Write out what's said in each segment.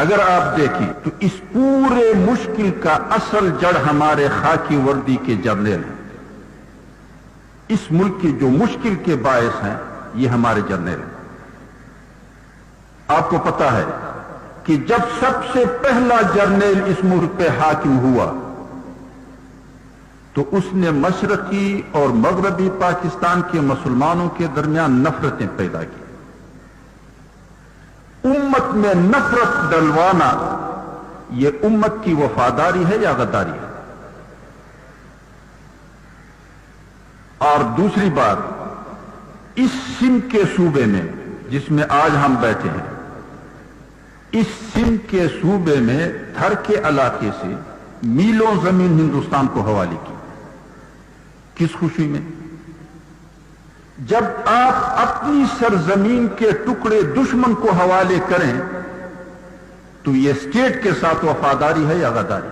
اگر آپ دیکھیں تو اس پورے مشکل کا اصل جڑ ہمارے خاکی وردی کے جرنیل ہیں. اس ملک کی جو مشکل کے باعث ہیں یہ ہمارے جرنیل ہیں. آپ کو پتا ہے کہ جب سب سے پہلا جرنیل اس ملک پہ حاکم ہوا تو اس نے مشرقی اور مغربی پاکستان کے مسلمانوں کے درمیان نفرتیں پیدا کی. امت میں نفرت ڈلوانا یہ امت کی وفاداری ہے یا غداری ہے؟ اور دوسری بات، اس سندھ کے صوبے میں جس میں آج ہم بیٹھے ہیں، اس سندھ کے صوبے میں تھر کے علاقے سے میلوں زمین ہندوستان کو حوالے کی. کس خوشی میں؟ جب آپ اپنی سرزمین کے ٹکڑے دشمن کو حوالے کریں تو یہ اسٹیٹ کے ساتھ وفاداری ہے یا غداری؟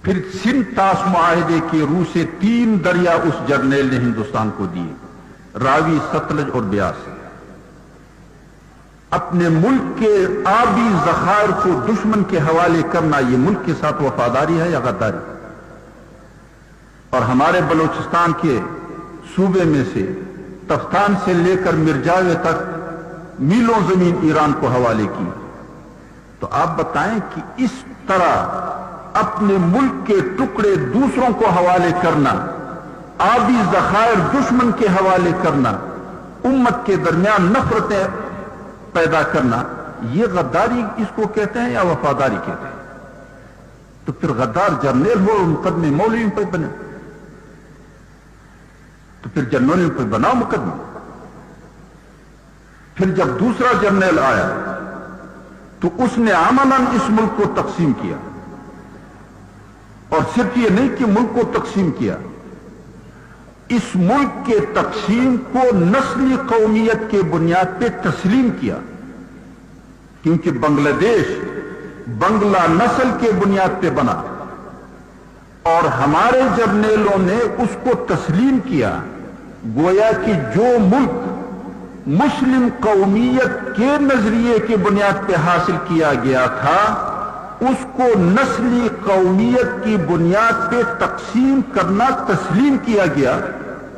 پھر سندھ طاس معاہدے کے روح سے 3 دریا اس جرنیل نے ہندوستان کو دیے، راوی، ستلج اور بیاس. اپنے ملک کے آبی ذخائر کو دشمن کے حوالے کرنا یہ ملک کے ساتھ وفاداری ہے یا غداری؟ اور ہمارے بلوچستان کے صوبے میں سے تفتان سے لے کر مرجاوے تک میلوں زمین ایران کو حوالے کی. تو آپ بتائیں کہ اس طرح اپنے ملک کے ٹکڑے دوسروں کو حوالے کرنا، آبی ذخائر دشمن کے حوالے کرنا، امت کے درمیان نفرتیں پیدا کرنا، یہ غداری اس کو کہتے ہیں یا وفاداری کہتے ہیں؟ تو پھر غدار جرنیل ہو اور مقدمے مولویوں پہ بنے، تو پھر جرنیلوں پہ بناؤ مقدمہ. پھر جب دوسرا جرنیل آیا تو اس نے عملاً اس ملک کو تقسیم کیا. اور صرف یہ نہیں کہ ملک کو تقسیم کیا، اس ملک کے تقسیم کو نسلی قومیت کے بنیاد پہ تسلیم کیا. کیونکہ بنگلہ دیش بنگلہ نسل کے بنیاد پہ بنا اور ہمارے جرنیلوں نے اس کو تسلیم کیا. گویا کہ جو ملک مسلم قومیت کے نظریے کی بنیاد پہ حاصل کیا گیا تھا اس کو نسلی قومیت کی بنیاد پہ تقسیم کرنا تسلیم کیا گیا.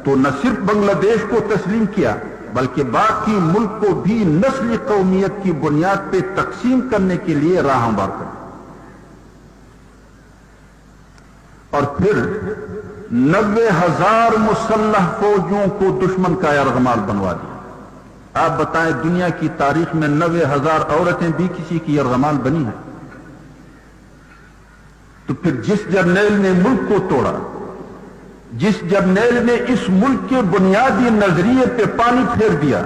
تو نہ صرف بنگلہ دیش کو تسلیم کیا بلکہ باقی ملک کو بھی نسلی قومیت کی بنیاد پہ تقسیم کرنے کے لیے راہ ہموار کر. اور پھر 90,000 مسلح فوجوں کو دشمن کا یرغمال بنوا دیا. آپ بتائیں دنیا کی تاریخ میں 90,000 عورتیں بھی کسی کی یرغمال بنی ہیں؟ تو پھر جس جرنیل نے ملک کو توڑا، جس جرنیل نے اس ملک کے بنیادی نظریے پہ پانی پھیر دیا،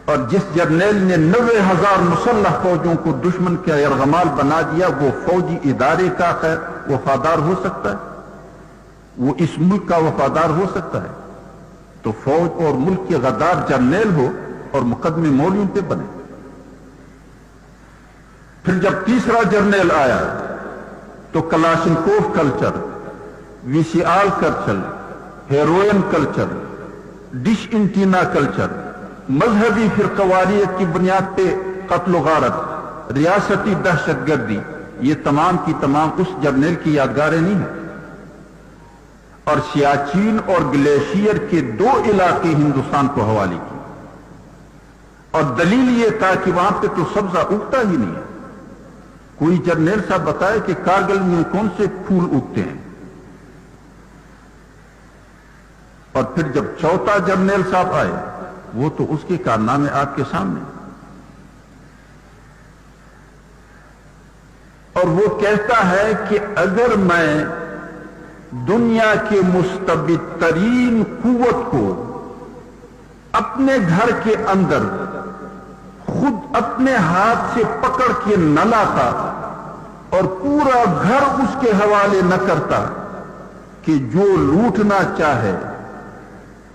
اور جس جرنیل نے 90,000 مسلح فوجوں کو دشمن کا یرغمال بنا دیا، وہ فوجی ادارے کا وفادار ہو سکتا ہے؟ وہ اس ملک کا وفادار ہو سکتا ہے؟ تو فوج اور ملک کے غدار جرنیل ہو اور مقدمے مولویوں پہ بنے. پھر جب تیسرا جرنیل آیا تو Kalashnikov culture, VCR culture, heroin culture, dish antenna culture, مذہبی فرقواریت کی بنیاد پہ قتل و غارت، ریاستی دہشت گردی، یہ تمام کی تمام اس جرنیل کی یادگاریں نہیں ہیں. اور سیاچین اور گلیشیئر کے 2 علاقے ہندوستان کو حوالے کی. اور دلیل یہ تھا کہ وہاں پہ تو سبزہ اگتا ہی نہیں ہے. کوئی جرنیل صاحب بتائے کہ کارگل میں کون سے پھول اگتے ہیں؟ اور پھر جب چوتھا جرنیل صاحب آئے وہ تو اس کے کارنامے آپ کے سامنے. اور وہ کہتا ہے کہ اگر میں دنیا کے مستبد ترین قوت کو اپنے گھر کے اندر خود اپنے ہاتھ سے پکڑ کے نہ لاتا اور پورا گھر اس کے حوالے نہ کرتا کہ جو لوٹنا چاہے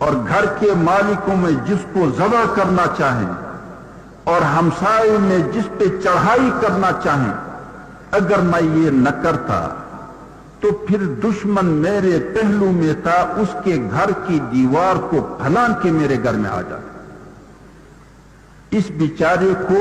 اور گھر کے مالکوں میں جس کو ذبح کرنا چاہیں اور ہمسائے میں جس پہ چڑھائی کرنا چاہیں، اگر میں یہ نہ کرتا تو پھر دشمن میرے پہلو میں تھا، اس کے گھر کی دیوار کو پھلان کے میرے گھر میں آ جاتا. اس بیچارے کو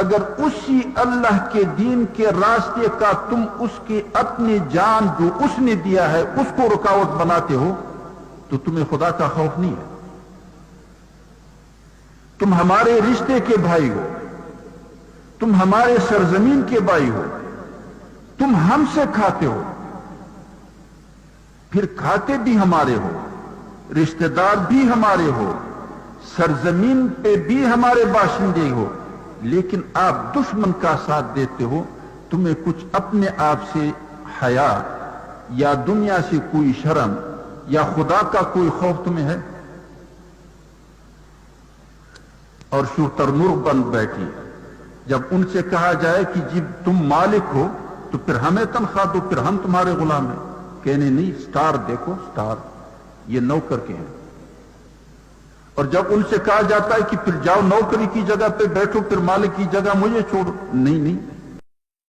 اگر اسی اللہ کے دین کے راستے کا تم اس کی اپنی جان جو اس نے دیا ہے اس کو رکاوٹ بناتے ہو تو تمہیں خدا کا خوف نہیں ہے. تم ہمارے رشتے کے بھائی ہو, تم ہمارے سرزمین کے بھائی ہو, تم ہم سے کھاتے ہو, پھر کھاتے بھی ہمارے ہو, رشتہ دار بھی ہمارے ہو, سرزمین پہ بھی ہمارے باشندے ہو, لیکن آپ دشمن کا ساتھ دیتے ہو. تمہیں کچھ اپنے آپ سے حیا یا دنیا سے کوئی شرم یا خدا کا کوئی خوف تمہیں ہے؟ اور شوتر مرغ بن بیٹھی. جب ان سے کہا جائے کہ جب تم مالک ہو تو پھر ہمیں تنخواہ دو, پھر ہم تمہارے غلام ہیں. کہنے نہیں, سٹار دیکھو, سٹار یہ نوکر کے ہیں. اور جب ان سے کہا جاتا ہے کہ پھر جاؤ نوکری کی جگہ پہ بیٹھو, پھر مالک کی جگہ مجھے چھوڑو, نہیں نہیں,